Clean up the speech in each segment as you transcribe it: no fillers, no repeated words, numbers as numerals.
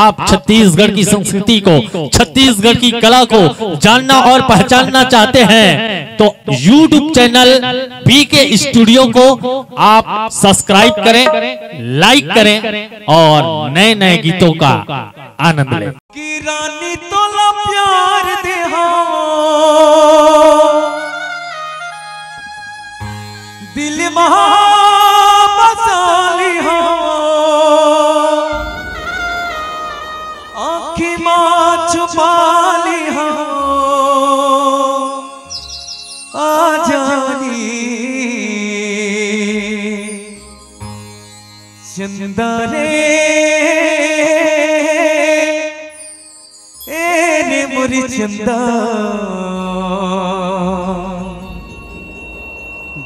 आप छत्तीसगढ़ की संस्कृति को, छत्तीसगढ़ की कला को जानना और पहचानना चाहते हैं तो YouTube चैनल बीके स्टूडियो को आप सब्सक्राइब करें, लाइक करें और नए नए गीतों का आनंद लें। कि रानी तोला प्यार दे दिल महा बसाली हो, आँखें माँ छुपाली हो, आ जानी चंदा रे रे मोरी चंदा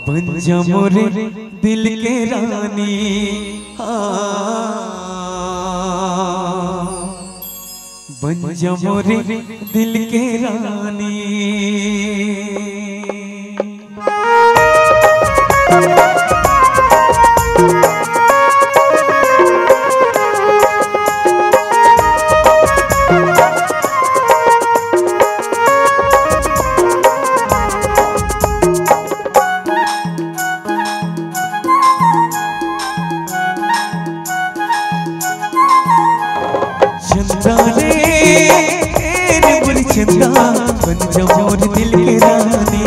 बन जा मोरे दिल के रानी, बन जा मोरे दिल के रानी। चंदा बन जा मोर दिल की रानी,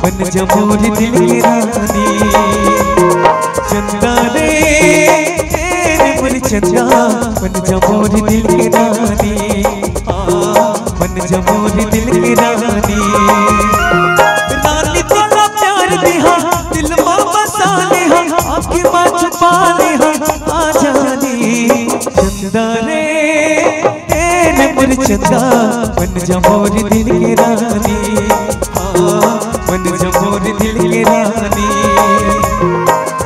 बन जा मोर दिल की रानी। चंदा रे मोर चंदा बन जा मोर दिल की रानी, बन जा मोर दिल की रानी। रानी तोला प्यार दिहा दिल मां बसा लिहा, आँखें मां छुपा लिहा, आ जानी चंदा रे मोर चंदा बन जा मोर दिल की रानी, बन जा मोर दिल की रानी।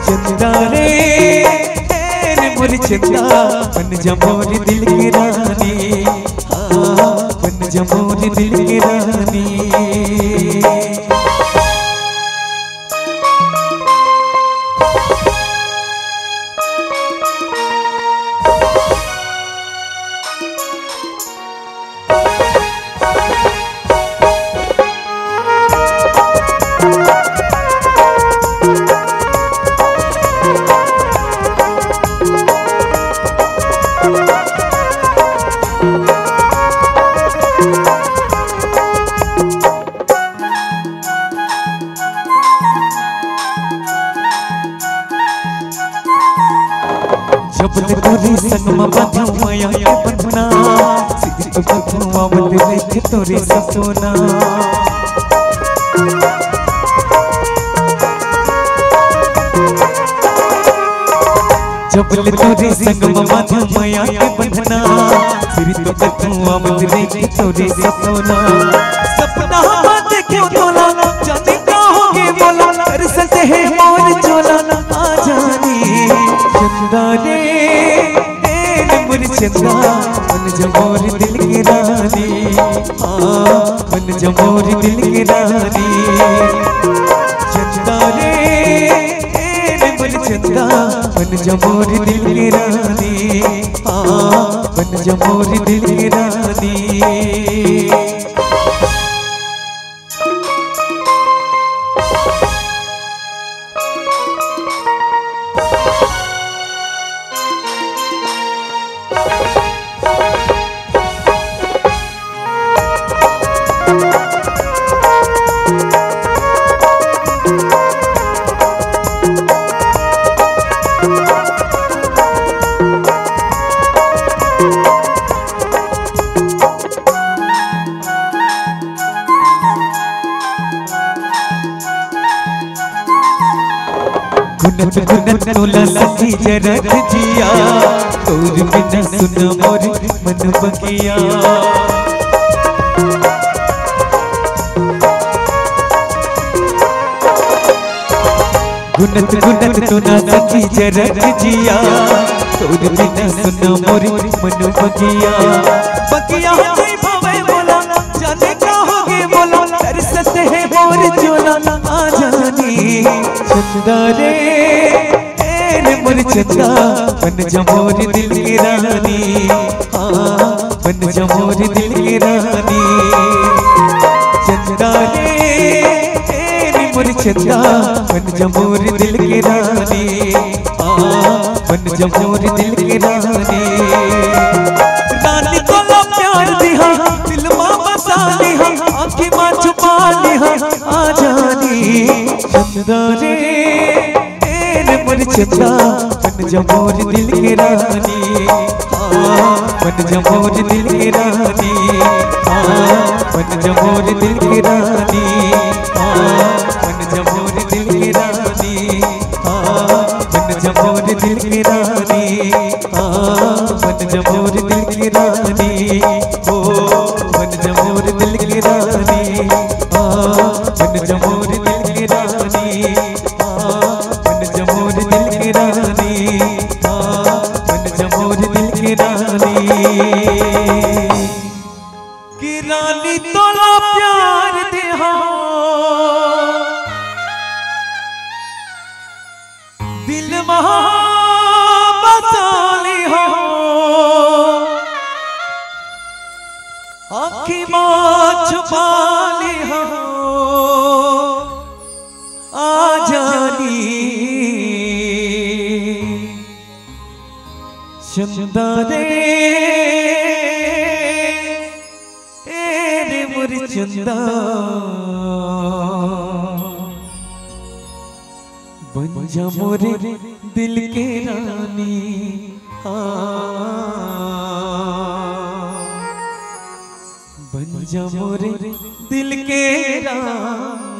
चंदा रे मोर चंदा बन जा मोर दिल की रानी, बन जा मोर दिल की रानी। जब तोरे संगमा बाधू माया के बंधना, सिर तो बधुआ बंद रखे तोरे सपना। जब तोरे संगमा बाधू माया के बंधना, सिर तो बधुआ बंद रखे तोरे सपना। सपना देखो तोला जाने का होगे बोला, तरसते है मोर चोला, आ जानी चंदा रे मोर चंदा बन जा मोर दिल की रानी, बन जा मोर दिल की रानी। चंदा रे मोर चंदा बन जा मोर दिल की रानी, बन जा मोर दिल की रानी। गुनत गुनत तोला सखी जरत जिया, तोर बिना सुन मोर मन बगिया। गुनत गुनत तोला सखी जरत जिया, तोर बिना सुन मोर मन बगिया। बगिया नहीं भावे बोला, जाने का होगे बोला, तरसते है मोर चोला, आ जानी चंदा रे मोर चंदा बन जा मोर दिल की रानी, बन जा मोर दिल की रानी। चंदा रे मोर चंदा बन जा मोर दिल की रानी, बन जा मोर दिल की रानी। रानी को लो प्यार दिहा दिल मां बसा लिहा, आँखें मां छुपा लिहा आ जानी। चंदा रे मोर चंदा बन जा मोर दिल की रानी, बन जा मोर दिल की रानी, बन जा मोर दिल की रानी, बन जा मोर दिल की रानी, बन जा मोर दिल की रानी, बन जा मोर दिल की रानी, ओ बन जा मोर दिल की रानी, बन जा मोर दिल की रानी, बन जा मोर दिल की रानी, बन जा मोर दिल की रानी। कि रानी तोला प्यार देहा दिल महा बसा लिहा, आँखें मां छुपा लिहा आ जानी। चंदा रे मोर चंदा बन जा मोर दिल के रानी, बन जा मोर दिल के रानी।